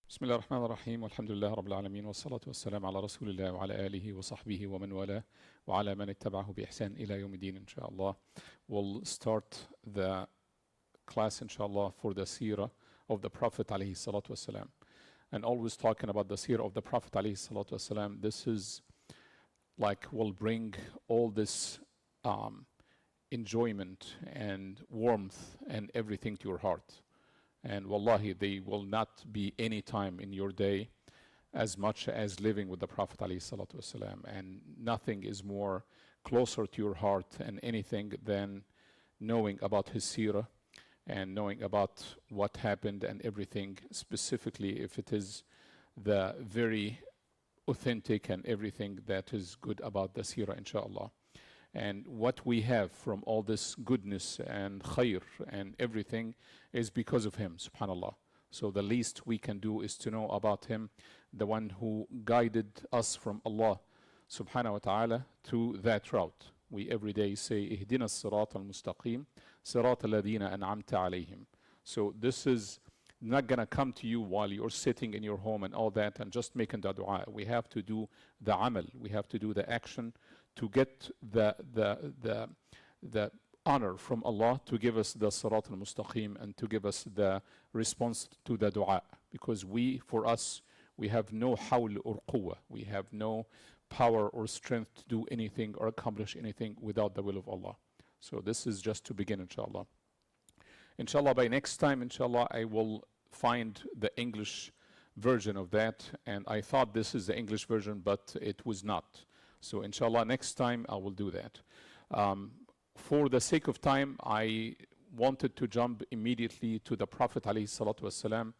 بسم الله الرحمن الرحيم والحمد لله رب العالمين والصلاة والسلام على رسول الله وعلى آله وصحبه ومن والاه وعلى من اتبعه بإحسان إلى يوم الدين إن شاء الله. We'll start the class inshallah for the seerah of the Prophet عليه الصلاة والسلام. And always talking about the seerah of the Prophet عليه الصلاة والسلام. This is like will bring all this enjoyment and warmth and everything to your heart. And wallahi, they will not be any time in your day as much as living with the Prophet ﷺ. And nothing is more closer to your heart and anything than knowing about his seerah and knowing about what happened and everything, specifically if it is the very authentic and everything that is good about the seerah, inshallah. And what we have from all this goodness and khair and everything is because of him, subhanallah. So the least we can do is to know about him, the one who guided us from Allah subhanahu wa ta'ala to that route. We every day say, Ihdina as-sirat al-mustaqim, sirat alladhina an'amta alayhim. So this is not going to come to you while you're sitting in your home and all that and just making the dua. We have to do the amal. We have to do the action to get the honor from Allah to give us the sirat al-mustaqim and to give us the response to the dua. Because for us, we have no hawl or quwwah. We have no power or strength to do anything or accomplish anything without the will of Allah. So this is just to begin, inshallah. Inshallah, by next time, inshallah, I will find the English version of that. And I thought this is the English version, but it was not. So inshallah, next time I will do that. For the sake of time, I wanted to jump immediately to the Prophet ﷺ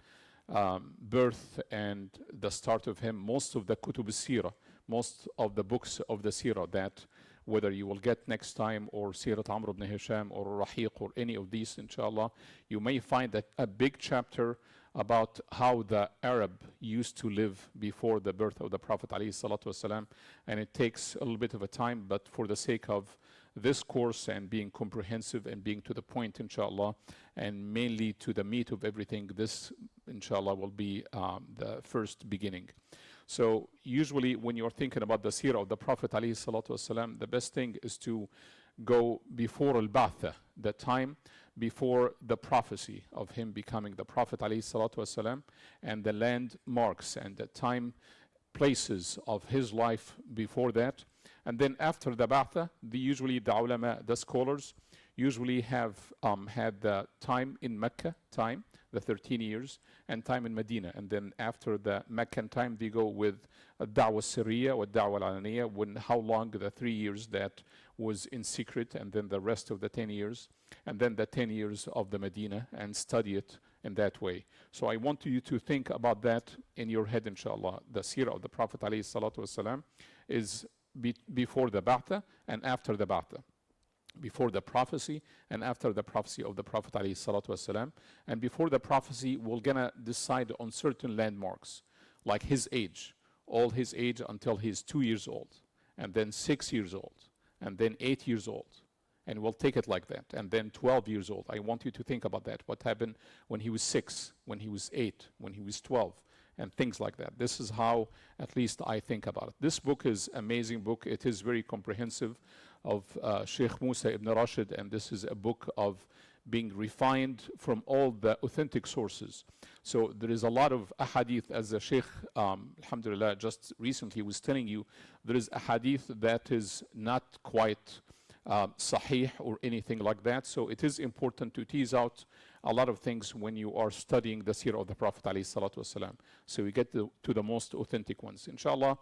birth and the start of him. Most of the kutub al-sirah, most of the books of the sirah that whether you will get next time or Sirat Amr ibn Hisham or Rahiq or any of these, inshallah, you may find that a big chapter about how the Arab used to live before the birth of the Prophet ﷺ. And it takes a little bit of a time, but for the sake of this course and being comprehensive and being to the point, inshallah, and mainly to the meat of everything, this, inshallah, will be the first beginning. So usually when you're thinking about the seerah of the Prophet ﷺ, the best thing is to go before al-Ba'tha, the time before the prophecy of him becoming the Prophet ﷺ, and the landmarks and the time places of his life before that. And then after the Ba'tha, usually the ulama, the scholars, usually have had the time in Mecca, the 13 years, and time in Medina. And then after the Meccan time, they go with Da'wah Syria or Da'wah Al-Alaniya, how long the 3 years that was in secret, and then the rest of the 10 years, and then the 10 years of the Medina, and study it in that way. So I want you to think about that in your head, inshallah. The seerah of the Prophet ﷺ is before the Ba'tha and after the Ba'tha. Before the prophecy and after the prophecy of the Prophet ﷺ. And before the prophecy, we're going to decide on certain landmarks, like his age, all his age until he's 2 years old, and then 6 years old, and then 8 years old. And we'll take it like that. And then 12 years old. I want you to think about that. What happened when he was 6, when he was 8, when he was 12, and things like that. This is how, at least, I think about it. This book is an amazing book. It is very comprehensive, of Sheikh Musa ibn Rashid, and this is a book of being refined from all the authentic sources. So there is a lot of ahadith, as the Sheikh, alhamdulillah, just recently was telling you, there is a hadith that is not quite sahih or anything like that. So it is important to tease out a lot of things when you are studying the seerah of the Prophet ﷺ. So we get to the most authentic ones. Inshallah,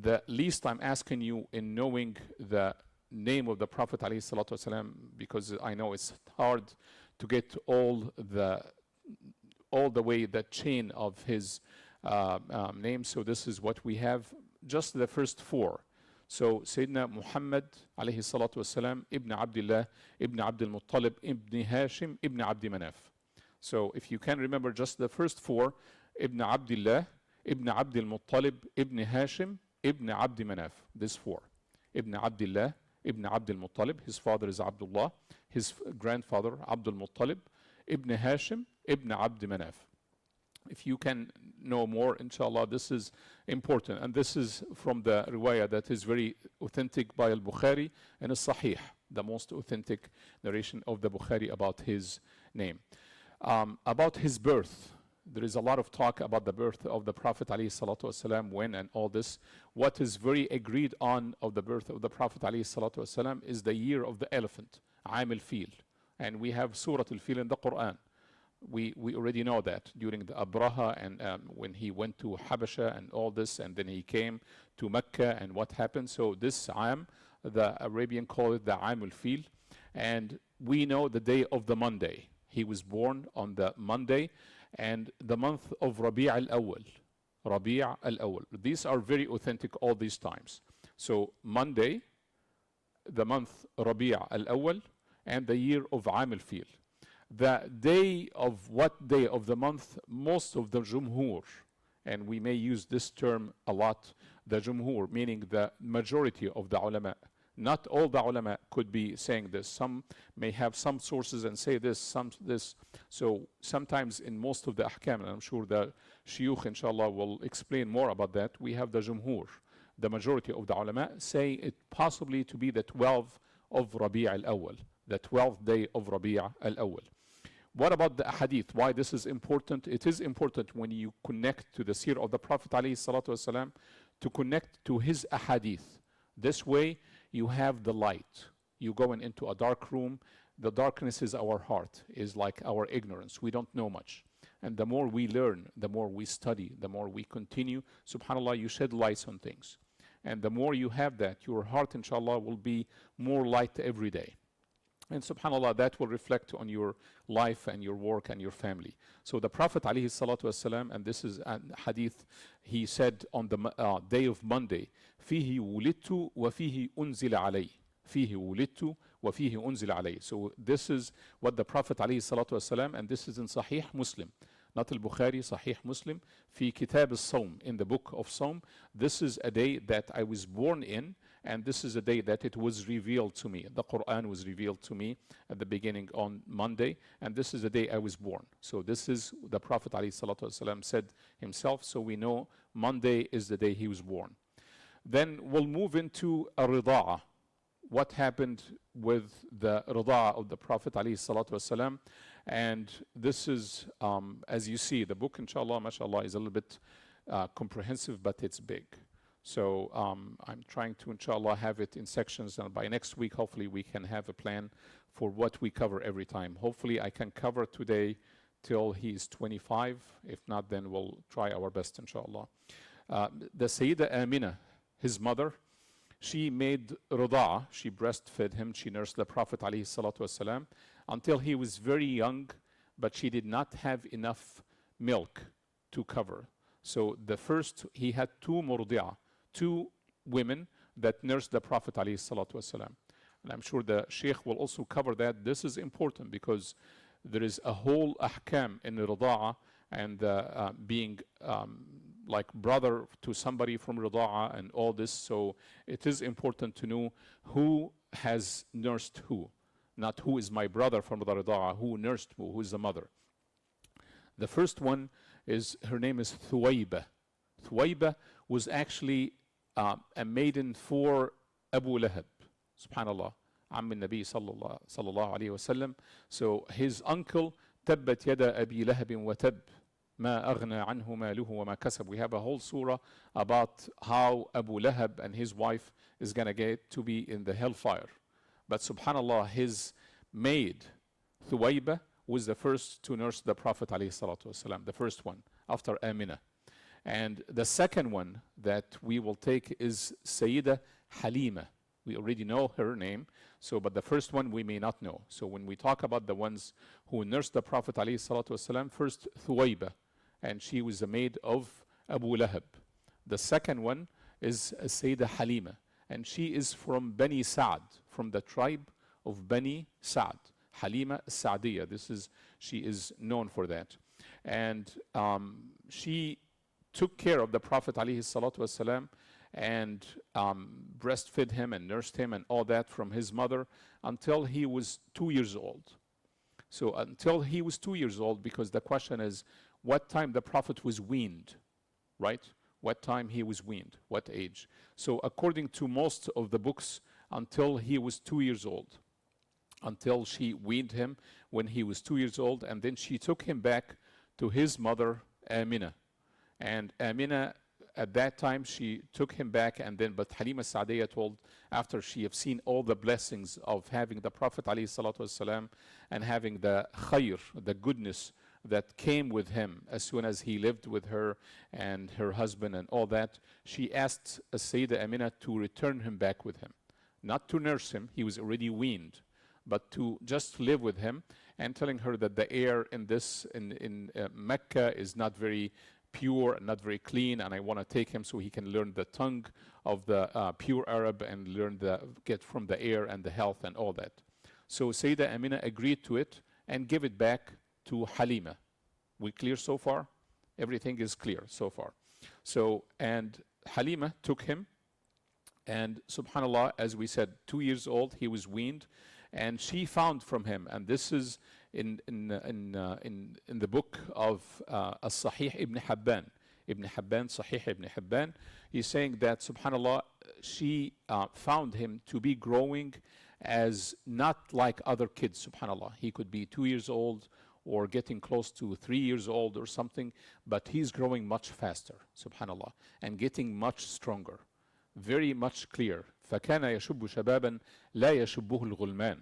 the least I'm asking you in knowing the name of the Prophet ﷺ, because I know it's hard to get all the way the chain of his name. So this is what we have, just the first 4. So Sayyidina Muhammad alayhi salatu wasalam, Ibn Abdullah, Ibn Abdul Muttalib, Ibn Hashim, Ibn Abdi Manaf. So if you can remember just the first 4, Ibn Abdullah, Ibn Abdul Muttalib, Ibn Hashim, Ibn Abdi Manaf. This 4. Ibn Abdullah, Ibn Abdul Muttalib, his father is Abdullah, his grandfather Abdul Muttalib, Ibn Hashim, Ibn Abdi Manaf. If you can know more, inshallah, this is important. And this is from the riwayah that is very authentic by al-Bukhari and al-Sahih, the most authentic narration of the Bukhari about his name. About his birth, there is a lot of talk about the birth of the Prophet ﷺ, when and all this. What is very agreed on of the birth of the Prophet ﷺ is the year of the elephant, Aam al-Fil. And we have Surah al-Fil in the Quran. We already know that during the Abraha and when he went to Habasha and all this, and then he came to Mecca and what happened. So this Aam, the Arabian call it the Aam al-Fil. And we know the day of the Monday. He was born on the Monday and the month of Rabi' al-Awwal. Rabi' al-Awwal. These are very authentic all these times. So Monday, the month Rabi' al-Awwal, and the year of Aam al-Fil. The day of what day of the month, most of the Jumhur, and we may use this term a lot, the Jumhur, meaning the majority of the ulama. Not all the ulama could be saying this. Some may have some sources and say this, some this. So sometimes in most of the ahkam, and I'm sure the shuyukh inshallah will explain more about that, we have the Jumhur. The majority of the ulama say it possibly to be the 12th of Rabi' al-Awwal, the 12th day of Rabi' al-Awwal. What about the ahadith? Why this is important? It is important when you connect to the seerah of the Prophet ﷺ to connect to his ahadith. This way you have the light. You going into a dark room, the darkness is our heart, is like our ignorance. We don't know much. And the more we learn, the more we study, the more we continue, subhanAllah, you shed lights on things. And the more you have that, your heart, inshallah, will be more light every day. And subhanAllah, that will reflect on your life and your work and your family. So the Prophet ﷺ, and this is a hadith, he said on the day of Monday, فِيهِ وُلِدْتُ وَفِيهِ أُنزِلَ عَلَيْهِ فِيهِ وُلِدْتُ وَفِيهِ أُنزِلَ عَلَيْهِ. So this is what the Prophet ﷺ, and this is in Sahih Muslim, not al-Bukhari, Sahih Muslim, في كتاب الصوم, in the book of Sawm. This is a day that I was born in, and this is a day that it was revealed to me. The Quran was revealed to me at the beginning on Monday, and this is the day I was born. So this is the Prophet ﷺ said himself, so we know Monday is the day he was born. Then we'll move into a rida'a. What happened with the rida'a of the Prophet ﷺ. And this is, as you see, the book, inshallah, mashallah, is a little bit comprehensive, but it's big. So I'm trying to, inshallah, have it in sections. And by next week, hopefully, we can have a plan for what we cover every time. Hopefully, I can cover today till he's 25. If not, then we'll try our best, inshallah. The Sayyida Amina, his mother, she made rida'a. She breastfed him. She nursed the Prophet ﷺ until he was very young, but she did not have enough milk to cover. So the first, he had two murdi'ah, two women that nursed the Prophet ﷺ. And I'm sure the Sheikh will also cover that. This is important because there is a whole ahkam in rida'a and being like brother to somebody from rida'a and all this. So it is important to know who has nursed who. Not who is my brother from the rida'a, who nursed who is the mother. The first one is, her name is Thuwayba. Thuwayba was actually a maiden for Abu Lahab, subhanallah, Amm al-Nabi sallallahu alayhi wa sallam. So his uncle, Tabbat yada Abi Lahabin wa tab, ma aghna anhu maluhu wa ma kasab. We have a whole surah about how Abu Lahab and his wife is going to get to be in the hellfire. But subhanallah, his maid, Thuwayba, was the first to nurse the Prophet ﷺ, the first one, after Amina. And the second one that we will take is Sayyida Halima. We already know her name, so but the first one we may not know. So when we talk about the ones who nursed the Prophet ﷺ, first Thuwayba, and she was the maid of Abu Lahab. The second one is Sayyida Halima, and she is from Bani Sa'd, from the tribe of Bani Sa'd. Halima Sa'diyah, she is known for that. And she took care of the Prophet ﷺ and breastfed him and nursed him and all that from his mother until he was 2 years old. So until he was 2 years old, because the question is, what time the Prophet was weaned, right? What time he was weaned, what age. So according to most of the books, until he was 2 years old, until she weaned him when he was 2 years old, and then she took him back to his mother, Amina. And Amina, at that time, she took him back, and then, but Halima Sa'diyya told, after she have seen all the blessings of having the Prophet ﷺ and having the khayr, the goodness that came with him as soon as he lived with her and her husband and all that, she asked Sayyidah Amina to return him back with him. Not to nurse him, he was already weaned, but to just live with him, and telling her that the air in Mecca is not very pure and not very clean, and I want to take him so he can learn the tongue of the pure Arab and get from the air and the health and all that. So Sayyidah Amina agreed to it and gave it back to Halima. We clear so far? Everything is clear so far. So, and Halima took him, and subhanallah, as we said, 2 years old, he was weaned, and she found from him, and this is in the book of As-Sahih Ibn Hibban, Sahih Ibn Hibban, he's saying that subhanallah, she found him to be growing as not like other kids, subhanallah. He could be 2 years old or getting close to 3 years old or something, but he's growing much faster, subhanallah, and getting much stronger. Very much clear. فَكَانَ يَشُبُّ شَبَابًا لَا يَشُبُّهُ الْغُلْمَانِ.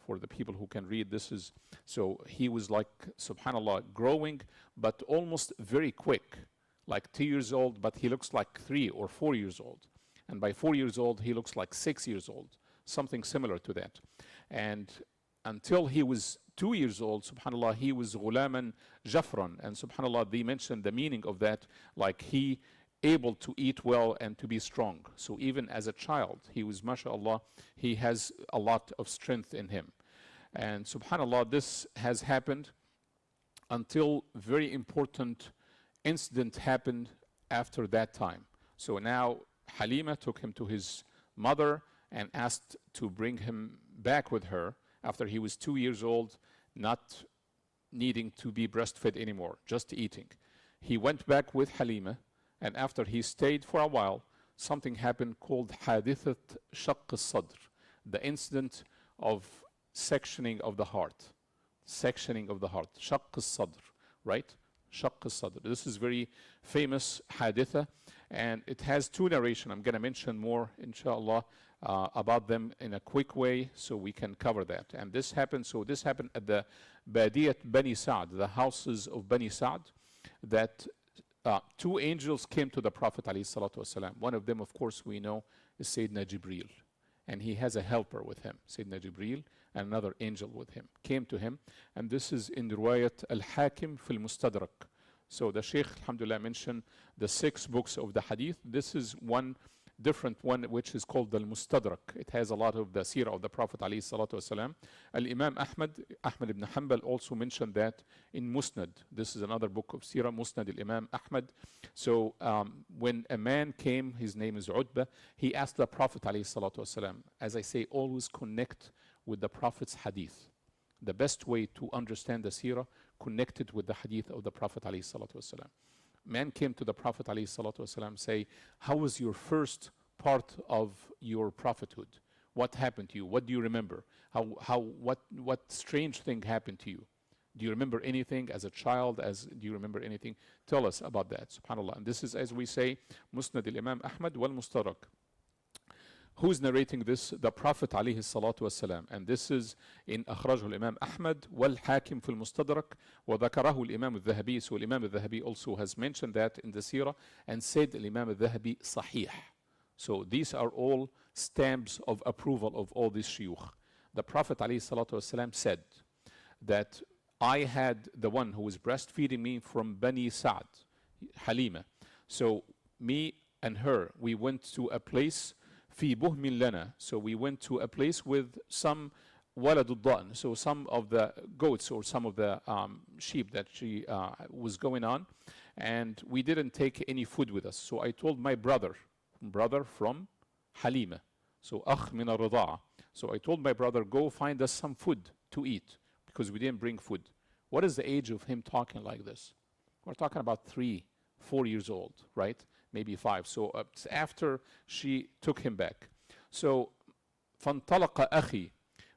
For the people who can read, this is, so he was like, subhanallah, growing, but almost very quick, like 2 years old, but he looks like 3 or 4 years old. And by 4 years old, he looks like 6 years old, something similar to that. And until he was 2 years old, subhanallah, he was ghulaman jafran. And subhanallah, they mentioned the meaning of that, like he able to eat well and to be strong. So even as a child, he was, mashallah, he has a lot of strength in him. And subhanallah, this has happened until very important incident happened after that time. So now Halima took him to his mother and asked to bring him back with her after he was 2 years old, not needing to be breastfed anymore, just eating. He went back with Halima, and after he stayed for a while, something happened called Hadithat Shaq al-Sadr, the incident of sectioning of the heart. Sectioning of the heart. Shaq al-Sadr, right? Shaq al-Sadr. This is very famous haditha, and it has two narrations. I'm going to mention more, inshallah, about them in a quick way so we can cover that. And this happened, at the Badiyat Bani Sa'd, the houses of Bani Sa'd, that two angels came to the Prophet ﷺ. One of them, of course, we know is Sayyidina Jibreel. And he has a helper with him, Sayyidina Jibreel, and another angel with him, came to him. And this is in Riwayat Al-Hakim fil Mustadrak. So the Shaykh, alhamdulillah, mentioned the 6 books of the hadith. This is one different one, which is called the Mustadrak. It has a lot of the seerah of the Prophet ﷺ. Al-Imam Ahmad ibn Hanbal also mentioned that in Musnad. This is another book of seerah, Musnad al-Imam Ahmad. So when a man came, his name is Utbah, he asked the Prophet ﷺ, as I say, always connect with the Prophet's hadith. The best way to understand the seerah, connected with the hadith of the Prophet ﷺ. Man came to the Prophet ﷺ, say, how was your first part of your prophethood? What happened to you? What do you remember? What strange thing happened to you? Do you remember anything as a child? Do you remember anything? Tell us about that, subhanAllah. And this is, as we say, Musnad al-Imam Ahmad wal Mustarak. Who's narrating this? The Prophet alayhi salatu wasalam. And this is in Akhrajah al-Imam Ahmad wal Hakim fil Mustadrak wa dhakarahu al-Imam al-Dhahabi. So al-Imam al-Dhahabi also has mentioned that in the seerah and said al-Imam al-Dhahabi sahih. So these are all stamps of approval of all these shuyukh. The Prophet alayhi salatu wasalam said that I had the one who was breastfeeding me from Bani Sa'd, Halima. So me and her, we went to a place في بهم لنا. So we went to a place with some ولد الضأن, so some of the goats or some of the sheep that she was going on, and we didn't take any food with us. So I told my brother from Halima, so أخ من الرضاعة. So I told my brother, go find us some food to eat because we didn't bring food. What is the age of him talking like this? We're talking about 3, 4 years old, right? Maybe 5. So it's after she took him back. So فانطلق أخي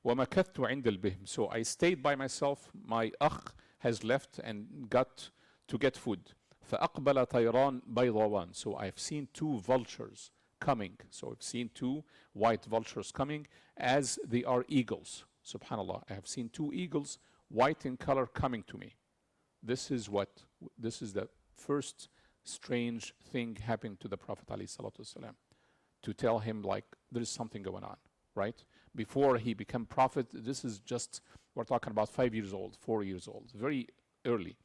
ومكثت عند البهم. So I stayed by myself. My أخ has left and got to get food. فأقبل طيران بيضاوان. So I've seen 2 vultures coming. So I've seen 2 white vultures coming as they are eagles. Subhanallah. I have seen 2 eagles, white in color, coming to me. This is the first strange thing happened to the Prophet ﷺ, to tell him like there is something going on, right? Before he became prophet, this is just, we're talking about 5 years old, 4 years old, very early.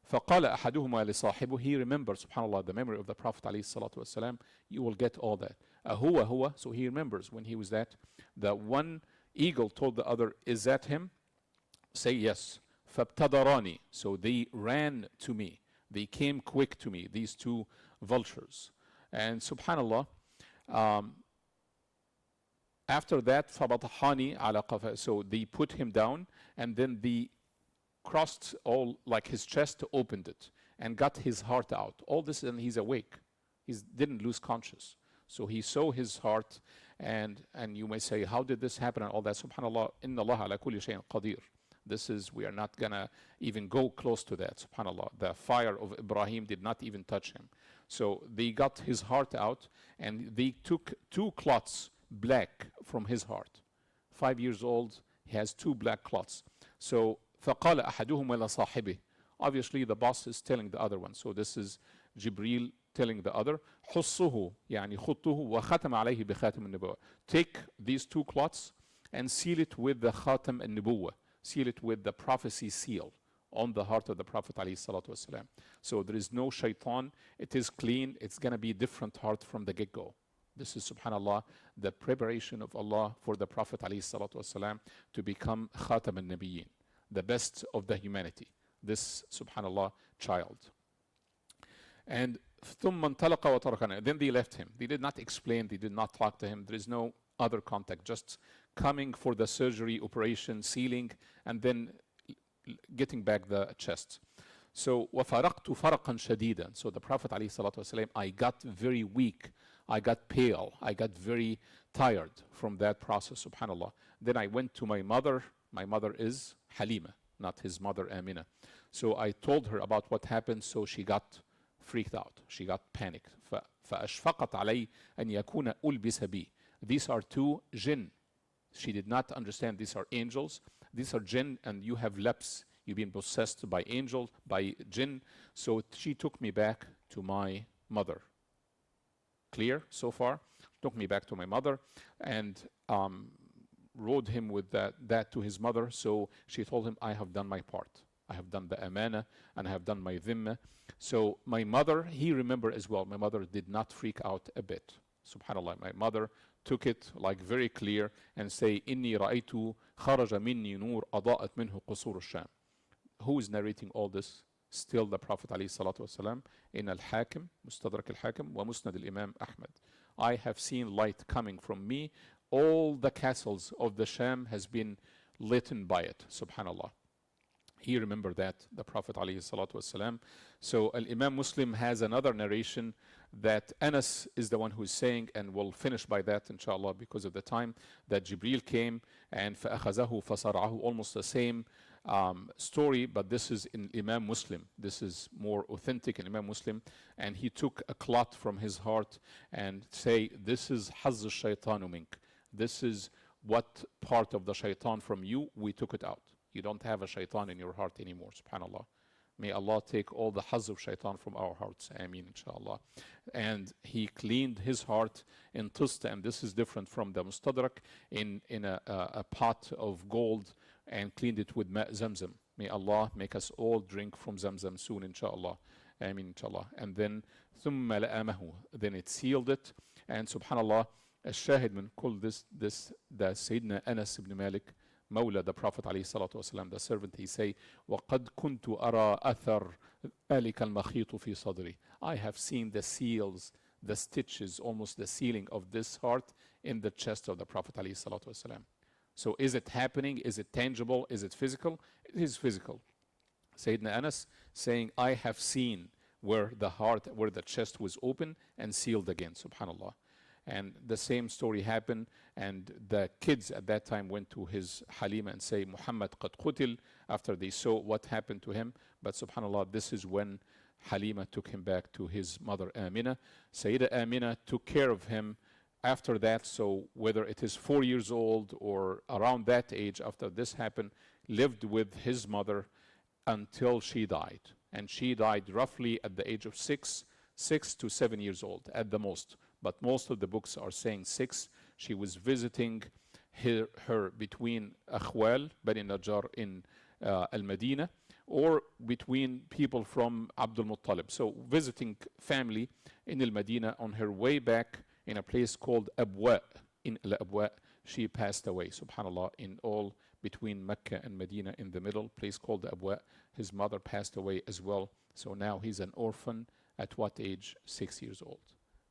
فقال أحدهما لصاحبه. He remembers, subhanallah, the memory of the Prophet ﷺ. You will get all that. هو. So he remembers when he was that. The one eagle told the other, is that him? Say yes. فابتدراني. So they ran to me. They came quick to me, these 2 vultures. And subhanallah, after that, فبطحاني على قفا. So they put him down, and then they crossed all, like his chest, opened it, and got his heart out. All this, and he's awake. He didn't lose conscious. So he saw his heart, and you may say, how did this happen, and all that. Subhanallah, inna Allah ala kulli shayin qadir. This is, we are not gonna even go close to that, subhanallah. The fire of Ibrahim did not even touch him. So they got his heart out, and they took 2 clots black from his heart. 5 years old, he has 2 black clots. So فقال أحدهما لصاحبه. Obviously the boss is telling the other one. So this is Jibril telling the other, حصه يعني خطه وختم عليه بخاتم النبوة. Take these 2 clots and seal it with the khatam النبوة. Seal it with the prophecy seal on the heart of the Prophet ﷺ. So there is no shaitan. It is clean. It's going to be different heart from the get-go. This is, subhanallah, the preparation of Allah for the Prophet ﷺ to become khatam al-nabiyyin, the best of the humanity. This, subhanallah, child. And ثم انطلق وتركنا. Then they left him. They did not explain. They did not talk to him. There is no other contact. Just coming for the surgery, operation, sealing, and then getting back the chest. So وفرقت فرقا شديدا. So the Prophet ﷺ, I got very weak. I got pale. I got very tired from that process, subhanallah. Then I went to my mother. My mother is Halima, not his mother Amina. So I told her about what happened, so she got freaked out. She got panicked. فأشفقت علي أن يكون ألبس بي. These are 2 jinn. She did not understand these are angels. These are jinn, and you have leps. You've been possessed by angels, by jinn. So she took me back to my mother. Clear so far? Took me back to my mother and rode him with that to his mother. So she told him, I have done my part. I have done the amana, and I have done my dhimma. So my mother, he remembered as well. My mother did not freak out a bit. Subhanallah, my mother took it like very clear and say, إني رأيت خرج مني نور أضاءت منه قصور الشام. Who is narrating all this? Still the Prophet عليه الصلاة والسلام in Al-Hakim, مستدرك الحاكم ومسند الإمام أحمد. I have seen light coming from me. All the castles of the Sham has been lit by it. Subhanallah. He remembered that, the Prophet عليه الصلاة والسلام. So Al-Imam Muslim has another narration that Anas is the one who is saying, and we'll finish by that inshallah because of the time, that Jibril came and فأخذه فصرعه, almost the same story, but this is in Imam Muslim. This is more authentic in Imam Muslim. And he took a clot from his heart and say, this is حظ الشيطان منك. This is what part of the shaitan from you, we took it out. You don't have a shaitan in your heart anymore, subhanallah. May Allah take all the hazz of shaitan from our hearts. Ameen, inshallah. And he cleaned his heart in tista, and this is different from the mustadrak, in a pot of gold, and cleaned it with zamzam. May Allah make us all drink from zamzam soon, inshallah. Ameen, inshallah. And then ثُمَّ لَأَمَهُ. Then it sealed it. And subhanallah, الشاهد من كل this, the Sayyidina Anas ibn Malik, Mawla, the Prophet عليه الصلاة والسلام, the servant, he say, وَقَدْ كُنْتُ أَرَى أَثَرْ ذَلِكَ الْمَخِيطُ فِي صَدْرِي. I have seen the seals, the stitches, almost the sealing of this heart in the chest of the Prophet عليه الصلاة والسلام. So is it happening? Is it tangible? Is it physical? It is physical. Sayyidina Anas saying, I have seen where the chest was open and sealed again, subhanallah. And the same story happened, and the kids at that time went to his Halima and say, Muhammad qad qutil, after they saw what happened to him. But subhanallah, this is when Halima took him back to his mother Amina. Sayyida Amina took care of him after that, so whether it is 4 years old or around that age after this happened, lived with his mother until she died. And she died roughly at the age of 6 to 7 years old at the most. But most of the books are saying 6. She was visiting her between Akhwal, Bani Najjar in Al-Madinah, or between people from Abdul Muttalib. So visiting family in Al-Madinah, on her way back in a place called Abwa. In Al-Abwa, she passed away, subhanallah, in all between Mecca and Medina, in the middle, place called Abwa. His mother passed away as well. So now he's an orphan at what age? 6 years old.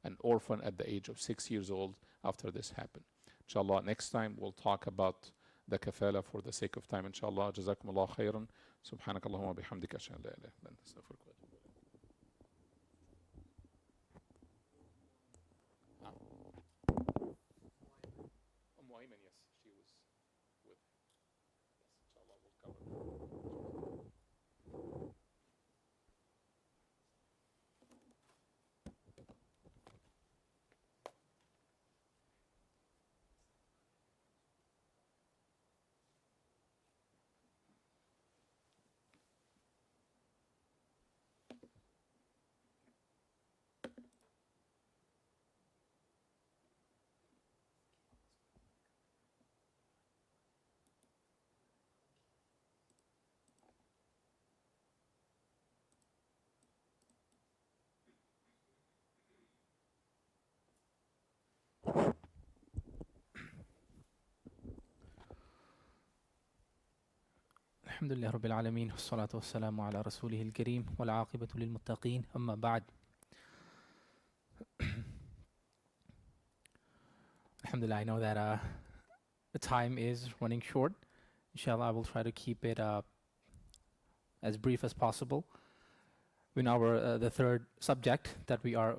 An orphan at the age of 6 years old after this happened. Inshallah, next time we'll talk about the kafala for the sake of time. Inshallah, jazakum Allah khairan. Subhanakallahumma bihamdika ashhadu an la ilaha illa anta astaghfiruka wa atubu ilayk. Ayman, yes, she was with. Yes, inshallah, we'll cover that. الحمد لله رب العالمين والصلاة والسلام على رسوله الكريم والعاقبة للمتقين أما بعد. Alhamdulillah, I know that the time is running short. Inshallah, I will try to keep it as brief as possible. We now the third subject that we are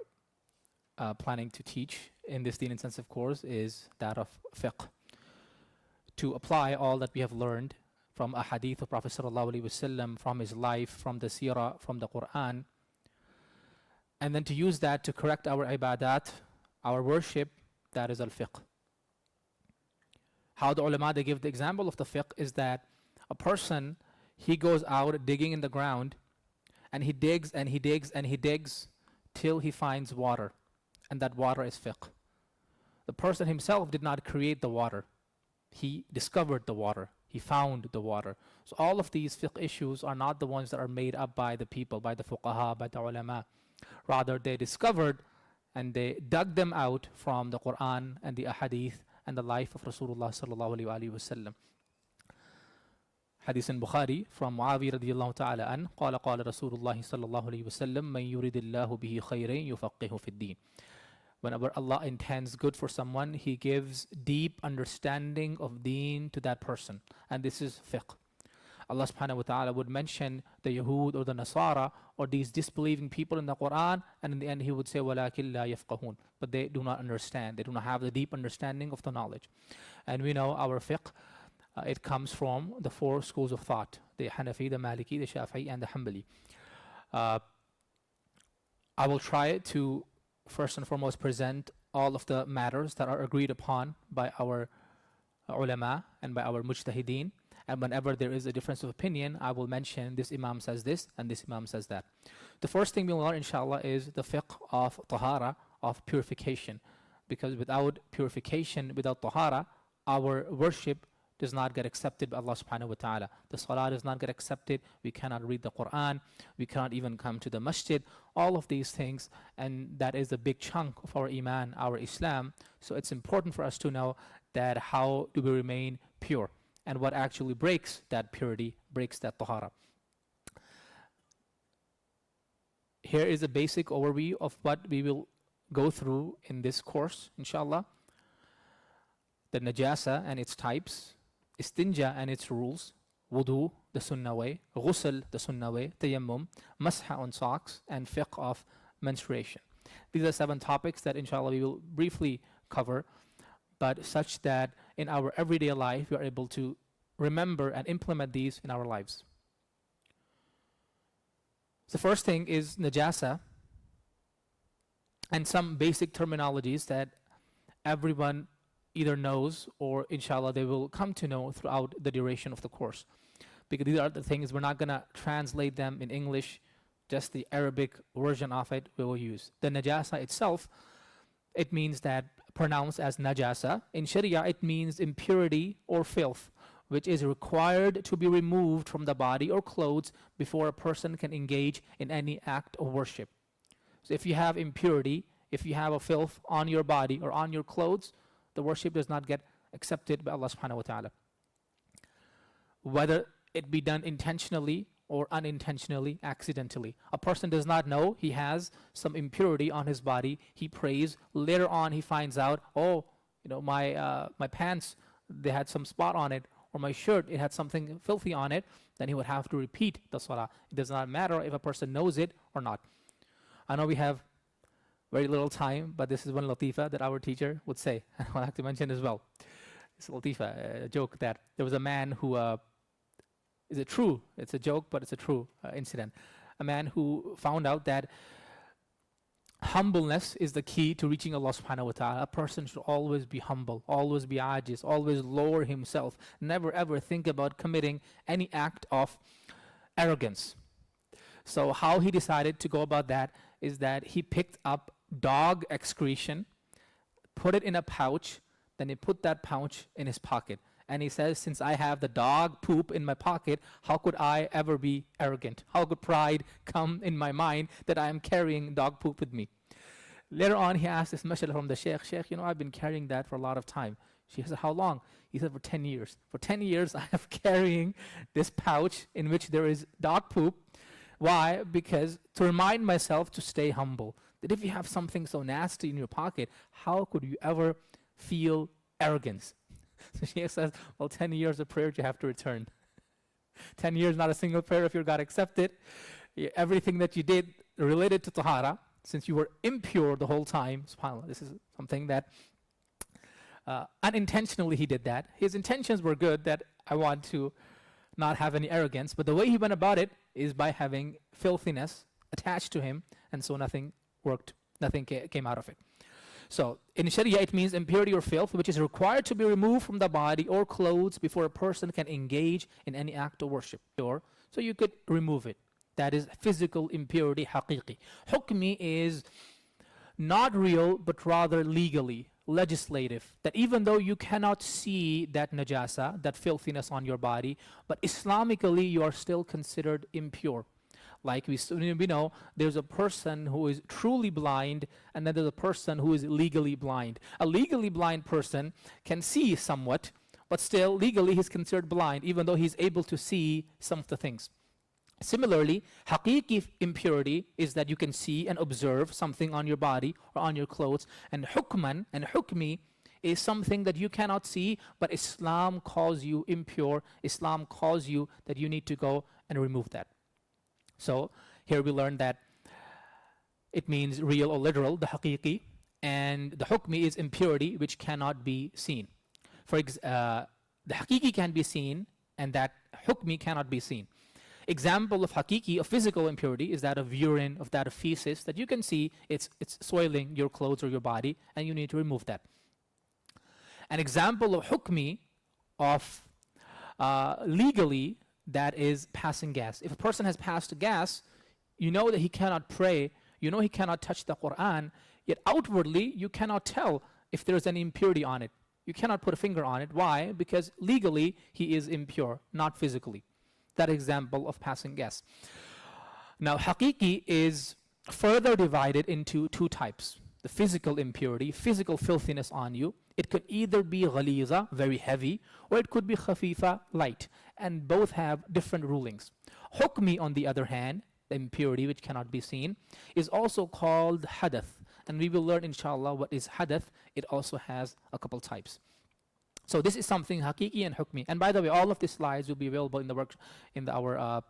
planning to teach in this Deen intensive course is that of fiqh. To apply all that we have learned from a hadith of Prophet sallallahu alaihi wasallam, from his life, from the seerah, from the Quran, and then to use that to correct our ibadat, our worship, that is al-fiqh. How the ulama, they give the example of the fiqh is that a person, he goes out digging in the ground, and he digs and he digs and he digs till he finds water, and that water is fiqh. The person himself did not create the water. He discovered the water. He found the water. So all of these fiqh issues are not the ones that are made up by the people, by the fuqaha, by the ulama. Rather, they discovered and they dug them out from the Quran and the ahadith and the life of Rasulullah sallallahu alaihi wasallam. Hadith in Bukhari from Muawiyah radiyallahu ta'ala an, قال قال رسول الله صلى الله عليه وسلم من يريد الله به خيرين يفقهه في الدين. Whenever Allah intends good for someone, He gives deep understanding of deen to that person. And this is fiqh. Allah subhanahu wa ta'ala would mention the Yahud or the Nasara or these disbelieving people in the Quran, and in the end He would say, وَلَكِنْ لَا يَفْقَهُونَ. But they do not understand. They do not have the deep understanding of the knowledge. And we know our fiqh, it comes from the 4 schools of thought, the Hanafi, the Maliki, the Shafi'i, and the Hanbali. I will try to first and foremost present all of the matters that are agreed upon by our ulama and by our mujtahideen. And whenever there is a difference of opinion, I will mention this imam says this and this imam says that. The first thing we will learn, inshallah, is the fiqh of tahara, of purification. Because without purification, without tahara, our worship does not get accepted by Allah subhanahu wa ta'ala. The salah does not get accepted. We cannot read the Quran. We cannot even come to the masjid. All of these things, and that is a big chunk of our iman, our Islam. So it's important for us to know that how do we remain pure and what actually breaks that purity, breaks that tahara. Here is a basic overview of what we will go through in this course, inshallah. The najasa and its types, istinja and its rules, wudu, the sunnah way, ghusl, the sunnah way, tayammum, masha on socks, and fiqh of menstruation. These are 7 topics that inshallah we will briefly cover, but such that in our everyday life we are able to remember and implement these in our lives. The first thing is najasa, and some basic terminologies that everyone either knows or inshallah they will come to know throughout the duration of the course. Because these are the things, we're not going to translate them in English, just the Arabic version of it we will use. The najasa itself, it means that, pronounced as najasa, in Sharia it means impurity or filth, which is required to be removed from the body or clothes before a person can engage in any act of worship. So if you have impurity, if you have a filth on your body or on your clothes, the worship does not get accepted by Allah subhanahu wa ta'ala. Whether it be done intentionally or unintentionally, accidentally. A person does not know he has some impurity on his body. He prays. Later on he finds out, oh, my pants, they had some spot on it, or my shirt, it had something filthy on it. Then he would have to repeat the salah. It does not matter if a person knows it or not. I know we have very little time, but this is one latifa that our teacher would say. I would like to mention as well. It's a latifa, a joke that there was a man who, is it true? It's a joke, but it's a true incident. A man who found out that humbleness is the key to reaching Allah subhanahu wa ta'ala. A person should always be humble, always be ajiz, always lower himself, never ever think about committing any act of arrogance. So how he decided to go about that is that he picked up dog excretion, put it in a pouch, then he put that pouch in his pocket. And he says, since I have the dog poop in my pocket, how could I ever be arrogant? How could pride come in my mind that I am carrying dog poop with me? Later on, he asked this mashallah from the sheikh, Sheikh, I've been carrying that for a lot of time. She said, how long? He said, for 10 years. For 10 years, I have carrying this pouch in which there is dog poop. Why? Because to remind myself to stay humble. That if you have something so nasty in your pocket, how could you ever feel arrogance? So she says, well, 10 years of prayer you have to return. 10 years, not a single prayer if your God accepted. Everything that you did related to tahara, since you were impure the whole time, subhanAllah, this is something that unintentionally he did that. His intentions were good, that I want to not have any arrogance, but the way he went about it is by having filthiness attached to him, and so nothing worked, nothing came out of it. So in Sharia it means impurity or filth which is required to be removed from the body or clothes before a person can engage in any act of worship. So you could remove it. That is physical impurity, haqiqi. Hukmi is not real but rather legally, legislative. That even though you cannot see that najasa, that filthiness on your body, but Islamically you are still considered impure. Like we know, there's a person who is truly blind, and then there's a person who is legally blind. A legally blind person can see somewhat, but still legally he's considered blind, even though he's able to see some of the things. Similarly, haqiqi impurity is that you can see and observe something on your body or on your clothes, and hukman and hukmi is something that you cannot see, but Islam calls you impure. Islam calls you that you need to go and remove that. So here we learn that it means real or literal, the haqiqi, and the hukmi is impurity which cannot be seen. The haqiqi can be seen and that hukmi cannot be seen. Example of haqiqi, of physical impurity, is that of urine, of that of feces, that you can see it's soiling your clothes or your body, and you need to remove that. An example of hukmi, of legally, that is passing gas. If a person has passed gas, you know that he cannot pray, you know he cannot touch the Quran, yet outwardly you cannot tell if there's any impurity on it. You cannot put a finger on it. Why? Because legally he is impure, not physically. That example of passing gas. Now haqiqi is further divided into 2 types. The physical impurity, physical filthiness on you. It could either be ghaliza, very heavy, or it could be khafifa, light. And both have different rulings. Hukmi, on the other hand, the impurity which cannot be seen, is also called hadath. And we will learn inshallah what is hadath. It also has a couple types. So this is something hakiki and hukmi. And by the way, all of these slides will be available in the work in the, our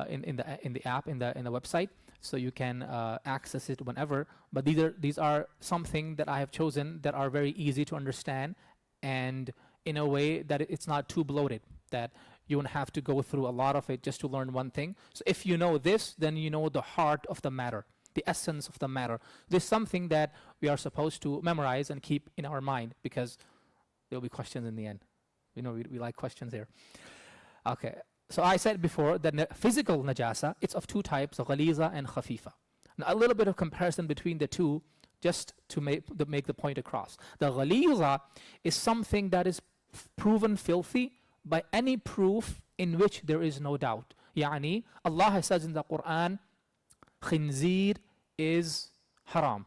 in the app in the website, so you can access it whenever. But these are something that I have chosen that are very easy to understand, and in a way that it's not too bloated, that you won't have to go through a lot of it just to learn one thing. So if you know this, then you know the heart of the matter, the essence of the matter. This is something that we are supposed to memorize and keep in our mind, because there'll be questions in the end. You know, we like questions here. Okay, so I said before that physical najasa, it's of two types, ghaliza and khafifa. Now a little bit of comparison between the two, just to make the point across. The ghaliza is something that is proven filthy by any proof in which there is no doubt. Yani, Allah says in the Quran, khinzir is haram.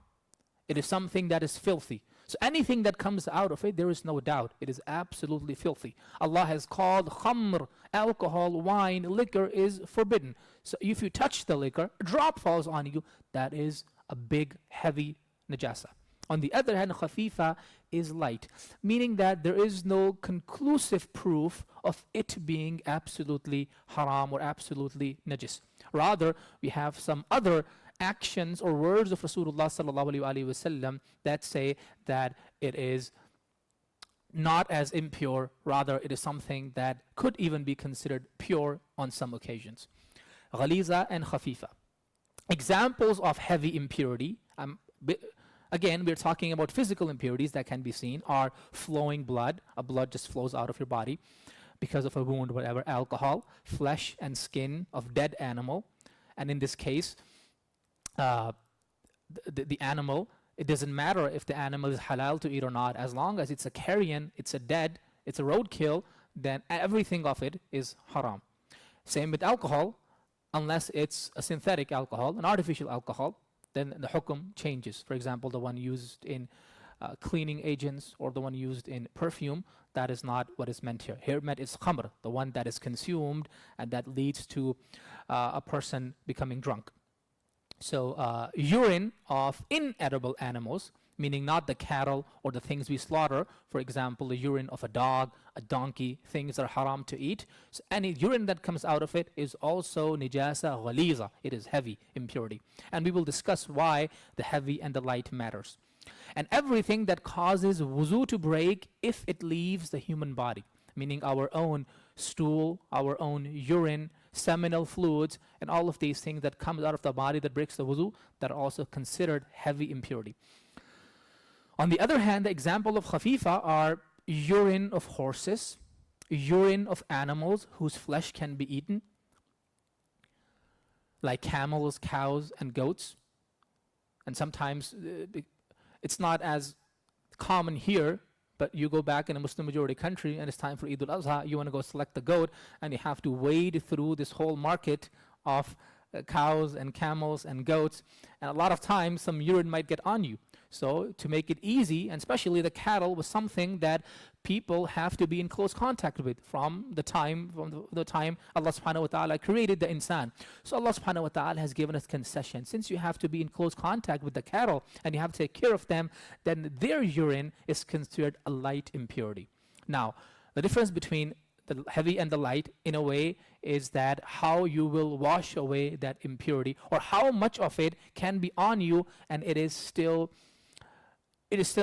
It is something that is filthy. So anything that comes out of it, there is no doubt. It is absolutely filthy. Allah has called khamr, alcohol, wine, liquor is forbidden. So if you touch the liquor, a drop falls on you, that is a big, heavy najasa. On the other hand, khafifa is light, meaning that there is no conclusive proof of it being absolutely haram or absolutely najis. Rather, we have some other actions or words of Rasulullah sallallahu alaihi wasallam that say that it is not as impure, rather it is something that could even be considered pure on some occasions. Ghaliza and khafifa. Examples of heavy impurity, again, we're talking about physical impurities that can be seen, are flowing blood. A blood just flows out of your body because of a wound or whatever. Alcohol, flesh and skin of dead animal. And in this case, the animal, it doesn't matter if the animal is halal to eat or not, as long as it's a carrion, it's a roadkill, then everything of it is haram. Same with alcohol, unless it's a synthetic alcohol, an artificial alcohol, then the hukum changes. For example, the one used in cleaning agents or the one used in perfume, that is not what is meant here. Here meant is khamr, the one that is consumed and that leads to a person becoming drunk. So urine of inedible animals, meaning not the cattle or the things we slaughter, for example, the urine of a dog, a donkey, things that are haram to eat. So any urine that comes out of it is also nijasa ghaliza. It is heavy impurity. And we will discuss why the heavy and the light matters. And everything that causes wuzu to break if it leaves the human body, meaning our own stool, our own urine, seminal fluids, and all of these things that comes out of the body that breaks the wuzu, that are also considered heavy impurity. On the other hand, the example of khafifa are urine of horses, urine of animals whose flesh can be eaten, like camels, cows, and goats. And sometimes it's not as common here, but you go back in a Muslim majority country and it's time for Eid al-Adha, you want to go select the goat, and you have to wade through this whole market of cows and camels and goats, and a lot of times some urine might get on you. So to make it easy, and especially the cattle was something that people have to be in close contact with from the time Allah subhanahu wa ta'ala created the insan. So Allah subhanahu wa ta'ala has given us concession. Since you have to be in close contact with the cattle and you have to take care of them, then their urine is considered a light impurity. Now, the difference between the heavy and the light, in a way, is that how you will wash away that impurity, or how much of it can be on you and it is still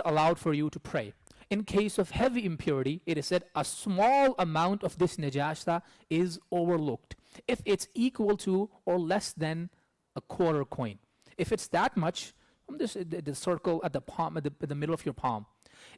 allowed for you to pray. In case of heavy impurity, it is said a small amount of this najasa is overlooked if it's equal to or less than a quarter coin. If it's that much, the circle at the palm, at the middle of your palm.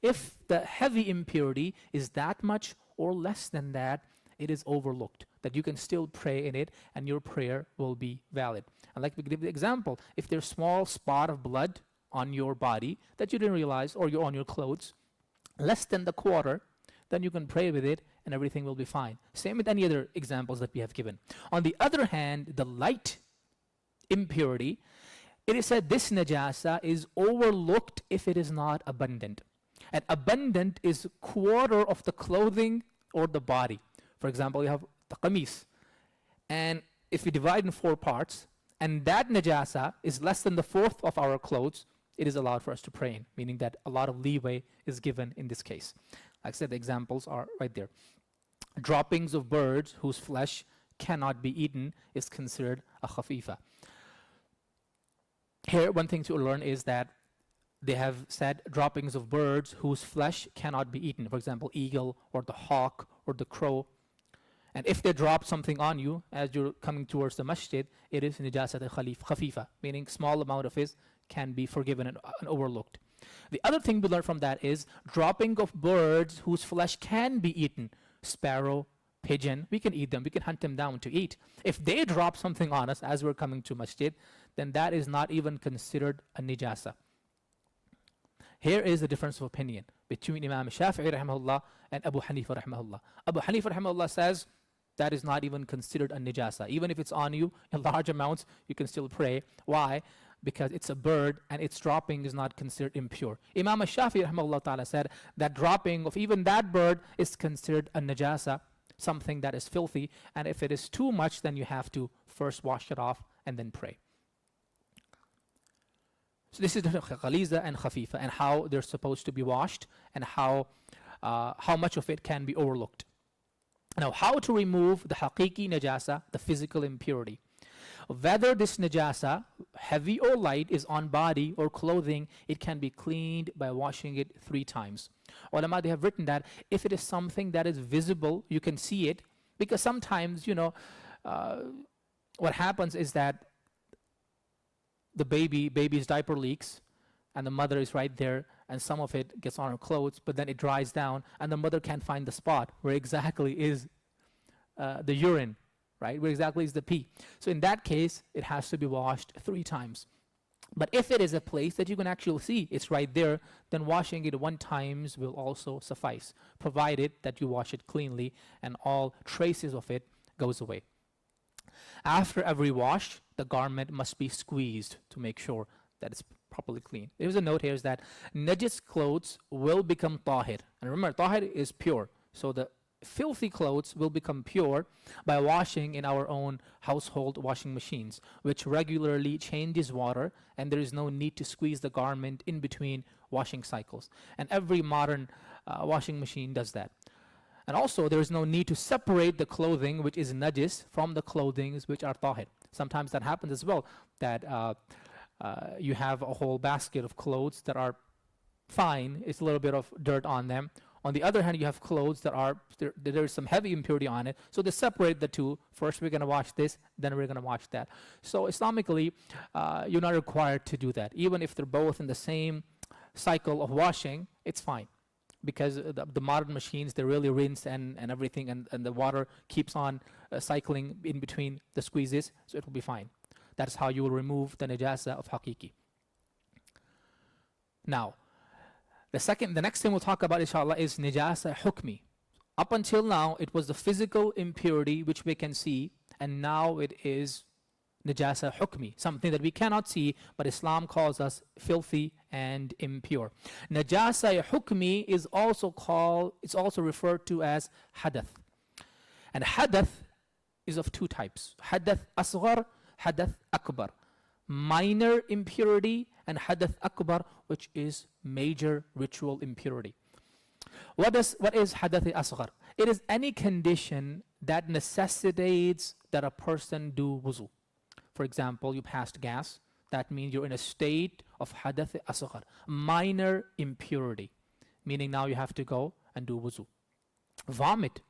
If the heavy impurity is that much or less than that, it is overlooked, that you can still pray in it and your prayer will be valid. And like we give the example, if there's a small spot of blood on your body that you didn't realize, or you're on your clothes, less than the quarter, then you can pray with it and everything will be fine. Same with any other examples that we have given. On the other hand, the light impurity, it is said this najasa is overlooked if it is not abundant. And abundant is quarter of the clothing or the body. For example, you have the qamis. And if we divide in 4 parts, and that najasa is less than the fourth of our clothes, it is allowed for us to pray in, meaning that a lot of leeway is given in this case. Like I said, the examples are right there. Droppings of birds whose flesh cannot be eaten is considered a khafifa. Here, one thing to learn is that they have said droppings of birds whose flesh cannot be eaten. For example, eagle or the hawk or the crow. And if they drop something on you as you're coming towards the masjid, it is najasat khafifa, meaning small amount of it can be forgiven and overlooked. The other thing we learn from that is dropping of birds whose flesh can be eaten. Sparrow, pigeon, we can eat them, we can hunt them down to eat. If they drop something on us as we're coming to masjid, then that is not even considered a najasa. Here is the difference of opinion between Imam Shafi'i rahimahullah and Abu Hanifa rahimahullah. Abu Hanifa rahimahullah says that is not even considered a najasa. Even if it's on you in large amounts, you can still pray. Why? Because it's a bird and its dropping is not considered impure. Imam Shafi'i rahimahullah ta'ala said that dropping of even that bird is considered a najasa, something that is filthy, and if it is too much, then you have to first wash it off and then pray. So this is the ghaliza and khafifa and how they're supposed to be washed and how much of it can be overlooked. Now, how to remove the haqiqi najasa, the physical impurity. Whether this najasa, heavy or light, is on body or clothing, it can be cleaned by washing it 3 times. Ulama, they have written that if it is something that is visible, you can see it, because sometimes, what happens is that the baby's diaper leaks and the mother is right there and some of it gets on her clothes, but then it dries down and the mother can't find the spot where exactly is the urine, right? Where exactly is the pee. So in that case, it has to be washed 3 times. But if it is a place that you can actually see, it's right there, then washing it 1 time will also suffice, provided that you wash it cleanly and all traces of it goes away. After every wash, the garment must be squeezed to make sure that it's properly clean. There's a note here is that najis clothes will become tahir. And remember, tahir is pure. So the filthy clothes will become pure by washing in our own household washing machines, which regularly changes water, and there is no need to squeeze the garment in between washing cycles. And every modern washing machine does that. And also, there is no need to separate the clothing which is najis from the clothing which are tahir. Sometimes that happens as well, that you have a whole basket of clothes that are fine, it's a little bit of dirt on them. On the other hand, you have clothes that are, there is some heavy impurity on it, so they separate the two. First we're going to wash this, then we're going to wash that. So Islamically, you're not required to do that. Even if they're both in the same cycle of washing, it's fine. Because the modern machines, they really rinse and everything, and the water keeps on cycling in between the squeezes, so it will be fine. That's how you will remove the najasa of haqiqi. Now, the next thing we'll talk about, inshallah, is najasa hukmi. Up until now, it was the physical impurity which we can see, and now it is najasa hukmi, something that we cannot see, but Islam calls us filthy and impure. Najasa hukmi is also referred to as hadath. And hadath is of 2 types. Hadath asghar, hadath akbar. Minor impurity and hadath akbar, which is major ritual impurity. What is hadath asghar? It is any condition that necessitates that a person do wuzu. For example, you passed gas. That means you're in a state of hadath asghar, minor impurity, meaning now you have to go and do wuzu. Vomit,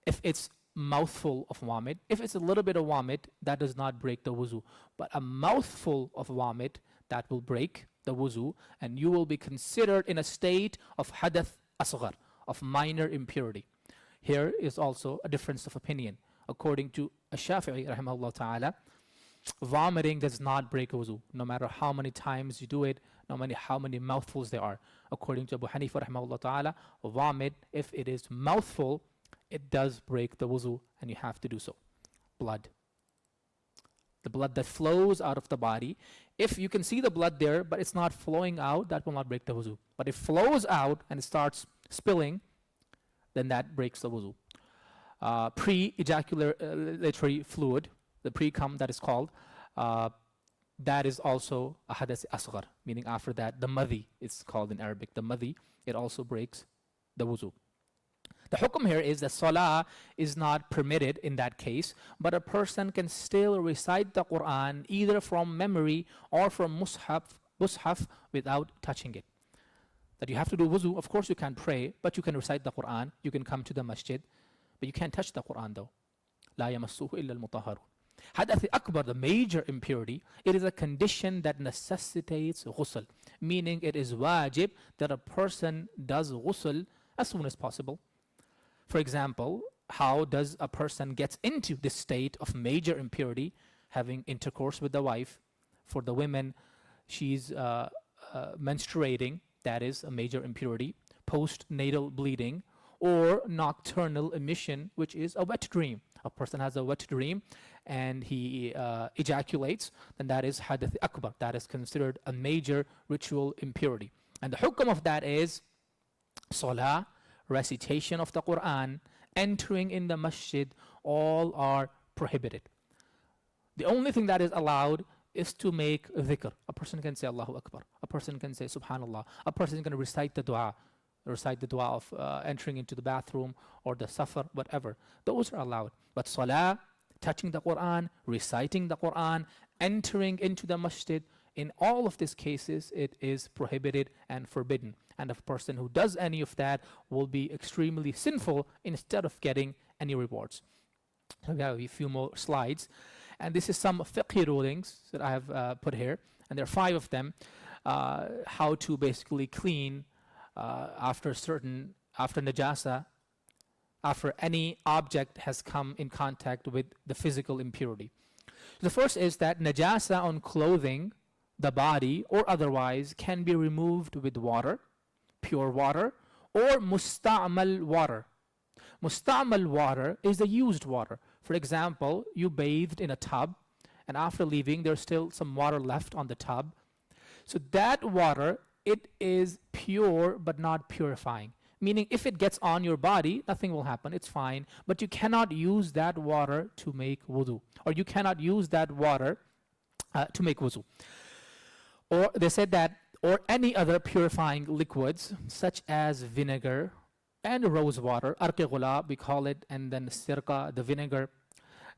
if it's mouthful of vomit, if it's a little bit of vomit, that does not break the wuzu. But a mouthful of vomit, that will break the wuzu, and you will be considered in a state of hadath asghar, of minor impurity. Here is also a difference of opinion. According to Shafi'i rahimahullah ta'ala, vomiting does not break wuzu, no matter how many times you do it, no matter how many mouthfuls there are. According to Abu Hanifa rahimahullah ta'ala, vomit, if it is mouthful, it does break the wuzu, and you have to do so. Blood. The blood that flows out of the body, if you can see the blood there, but it's not flowing out, that will not break the wuzu. But if it flows out and it starts spilling, then that breaks the wuzu. Pre-ejaculatory fluid, the pre-cum that is called, that is also a hadath asghar, meaning after that, the madhi, it's called in Arabic, the madhi, it also breaks the wuzu. The hukum here is that salah is not permitted in that case, but a person can still recite the Quran either from memory or from mushaf without touching it. That you have to do wuzu, of course you can pray, but you can recite the Quran, you can come to the masjid, but you can't touch the Quran though. لا يمسه إلا المطهرون. Hadath akbar, the major impurity, it is a condition that necessitates ghusl, meaning it is wajib that a person does ghusl as soon as possible. For example, how does a person get into this state of major impurity? Having intercourse with the wife. For the women, she's menstruating, that is a major impurity. Postnatal bleeding, or nocturnal emission, which is a wet dream. A person has a wet dream and he ejaculates, then that is hadath akbar. That is considered a major ritual impurity. And the hukum of that is salah, recitation of the Quran, entering in the masjid, all are prohibited. The only thing that is allowed is to make dhikr. A person can say Allahu Akbar. A person can say Subhanallah. A person can recite the dua of entering into the bathroom or the safar, whatever. Those are allowed. But salah, touching the Quran, reciting the Quran, entering into the masjid, in all of these cases, it is prohibited and forbidden. And a person who does any of that will be extremely sinful instead of getting any rewards. So we have a few more slides. And this is some fiqh rulings that I have put here. And there are 5 of them. How to basically clean after najasa, after any object has come in contact with the physical impurity. The first is that najasa on clothing, the body, or otherwise can be removed with water, pure water, or musta'mal water. Musta'mal water is the used water. For example, you bathed in a tub, and after leaving, there's still some water left on the tub. So that water, it is pure but not purifying. Meaning if it gets on your body, nothing will happen, it's fine. But you cannot use that water to make wudu. Or you cannot use that water to make wudu. Or they said that, or any other purifying liquids, such as vinegar and rose water, arq gulab we call it, and then sirka, the vinegar,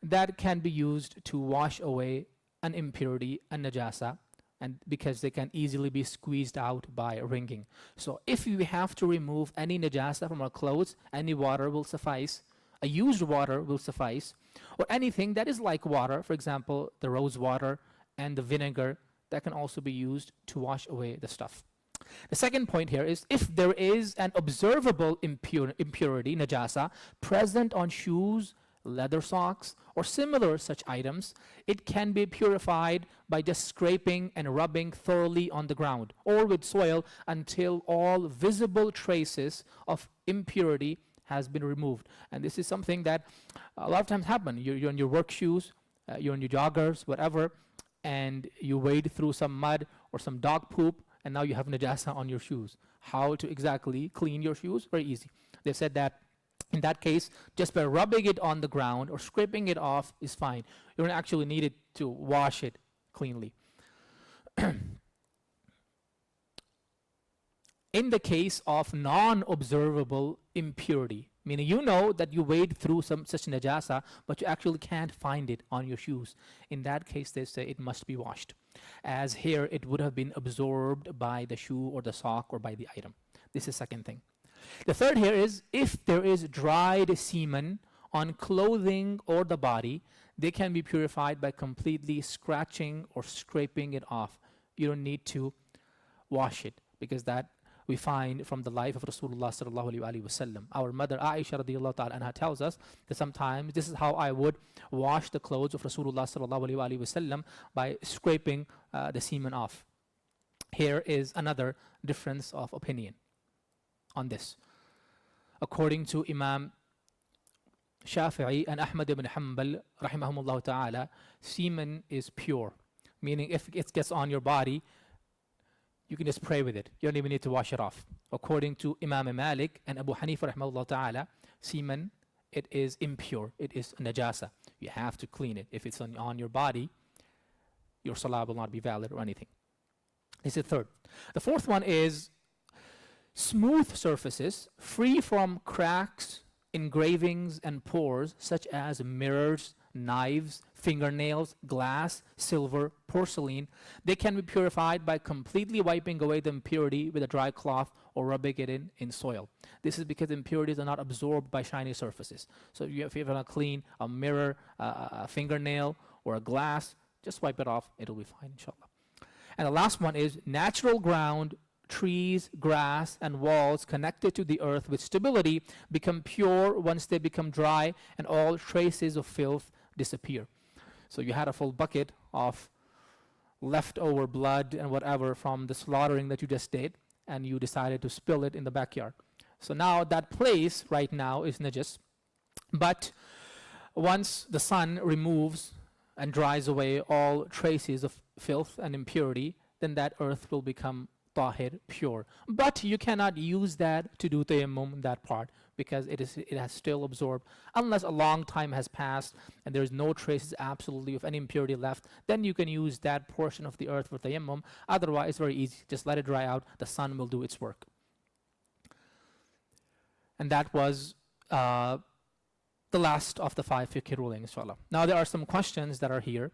that can be used to wash away an impurity, a najasa, and because they can easily be squeezed out by wringing. So if we have to remove any najasa from our clothes, any water will suffice. A used water will suffice. Or anything that is like water, for example, the rose water and the vinegar, that can also be used to wash away the stuff. The second point here is if there is an observable impurity, najasa, present on shoes, leather socks, or similar such items, it can be purified by just scraping and rubbing thoroughly on the ground or with soil until all visible traces of impurity has been removed. And this is something that a lot of times happen. You're in your work shoes, you're in your joggers, whatever, and you wade through some mud or some dog poop, and now you have najasa on your shoes. How to exactly clean your shoes? Very easy. They said that in that case, just by rubbing it on the ground or scraping it off is fine. You don't actually need it to wash it cleanly. In the case of non-observable impurity, meaning you know that you wade through some such najasa, but you actually can't find it on your shoes. In that case, they say it must be washed. As here, it would have been absorbed by the shoe or the sock or by the item. This is second thing. The third here is if there is dried semen on clothing or the body, they can be purified by completely scratching or scraping it off. You don't need to wash it, because that we find from the life of Rasulullah sallallahu alaihi wasallam. Our mother Aisha radiyallahu ta'ala anha tells us that sometimes this is how I would wash the clothes of Rasulullah sallallahu alaihi wasallam, by scraping the semen off. Here is another difference of opinion on this. According to Imam Shafi'i and Ahmad ibn Hanbal rahimahumullah ta'ala, semen is pure, meaning if it gets on your body, you can just pray with it. You don't even need to wash it off. According to Imam Malik and Abu Hanifa rahimahullah ta'ala, semen, it is impure. It is najasa. You have to clean it. If it's on your body, your salah will not be valid or anything. This is the third. The fourth one is Smooth surfaces, free from cracks, engravings, and pores, such as mirrors, knives, fingernails, glass, silver, porcelain, they can be purified by completely wiping away the impurity with a dry cloth or rubbing it in soil. This is because impurities are not absorbed by shiny surfaces. So if you want to clean a mirror, a fingernail, or a glass, just wipe it off. It'll be fine, inshallah. And the last one is natural ground, trees, grass, and walls connected to the earth with stability become pure once they become dry and all traces of filth disappear. So you had a full bucket of leftover blood and whatever from the slaughtering that you just did, and you decided to spill it in the backyard. So now that place right now is najis, but once the sun removes and dries away all traces of filth and impurity, then that earth will become tahir, pure. But you cannot use that to do tayammum, that part, because it has still absorbed. Unless a long time has passed and there's no traces absolutely of any impurity left, then you can use that portion of the earth for tayammum. Otherwise, it's very easy. Just let it dry out. The sun will do its work. And that was the last of the 5 fiqh rulings, inshallah. Now there are some questions that are here.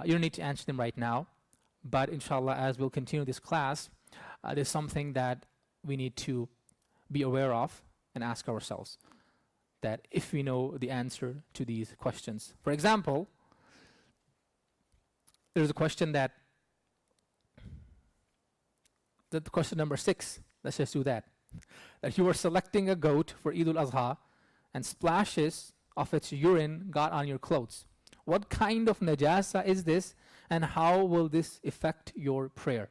You don't need to answer them right now, but inshallah, as we'll continue this class, there's something that we need to be aware of and ask ourselves, that if we know the answer to these questions. For example, there's a question that the question number 6, let's just do that. That you were selecting a goat for Eid al-Adha and splashes of its urine got on your clothes. What kind of najasa is this, and how will this affect your prayer?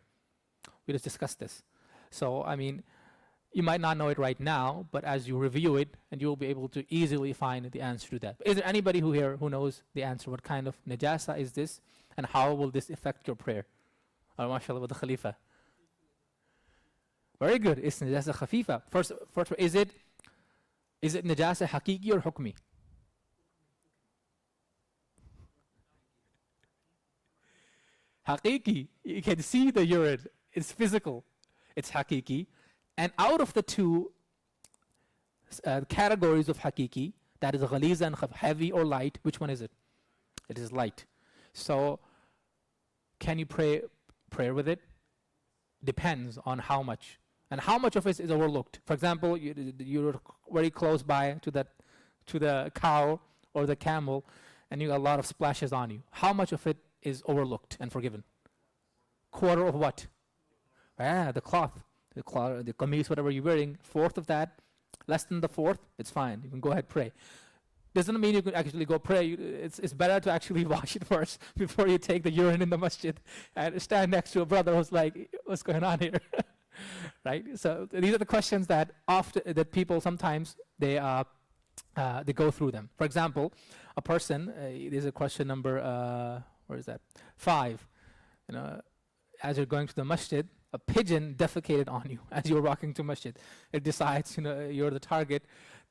We just discussed this. So, I mean, you might not know it right now, but as you review it, and you'll be able to easily find the answer to that. Is there anybody here who knows the answer? What kind of najasa is this, and how will this affect your prayer? Oh, mashallah, with the Khalifa. Very good. It's najasa khafifa. First, is it najasa haqiqi or hukmi? Haqiqi. You can see the urine. It's physical. It's haqiqi. And out of the two categories of haqiqi, that is ghaliza and heavy or light, which one is it? It is light. So, can you pray prayer with it? Depends on how much. And how much of it is overlooked. For example, you're very close by to the cow or the camel, and you got a lot of splashes on you. How much of it is overlooked and forgiven? Quarter of what? The cloth, the qamis, whatever you're wearing. Fourth of that, less than the fourth, it's fine. You can go ahead pray. Doesn't mean you can actually go pray. It's better to actually wash it first before you take the urine in the masjid and stand next to a brother who's like, what's going on here? Right? So these are the questions that that people sometimes they go through them. For example, a person, there's a question number, where is that? 5. You know, as you're going to the masjid, a pigeon defecated on you as you're walking to masjid. It decides, you're the target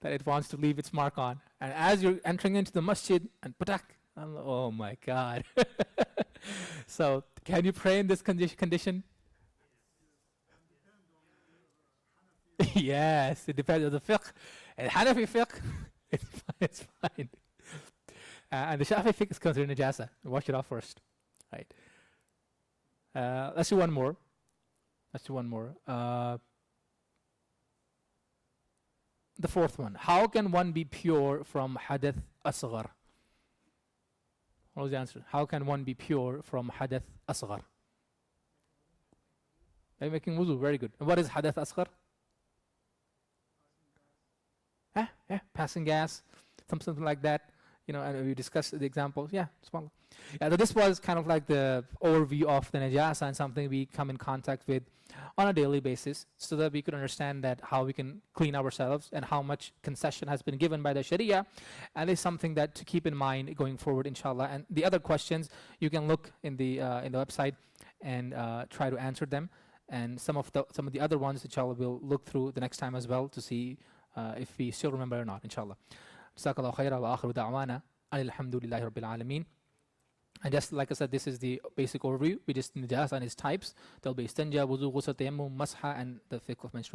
that it wants to leave its mark on. And as you're entering into the masjid, and patak, oh my God. So can you pray in this condition? Yes, it depends on the fiqh. And Hanafi fiqh, it's fine. And the Shafi fiqh is considered najasa. Wash it off first. Right. Let's do one more. The 4th one. How can one be pure from hadath asghar? What was the answer? How can one be pure from hadath asghar? By making wuzu. Very good. And what is hadath asghar? Passing gas, something like that, and we discussed the examples. Yeah, small. Yeah, so this was kind of like the overview of the najasa and something we come in contact with on a daily basis, so that we could understand that how we can clean ourselves and how much concession has been given by the Sharia, and it's something that to keep in mind going forward, inshallah. And the other questions you can look in the website and try to answer them, and some of the other ones, inshallah, we'll look through the next time as well to see if we still remember or not, inshallah. Jazakallahu khaira wa akhiru da'wana alhamdulillahi rabbil alameen. And just like I said, this is the basic overview. We just najasa and its types. There'll be istinja, wuzu, ghusl, tayammum, masha, and the fiqh of menstruation.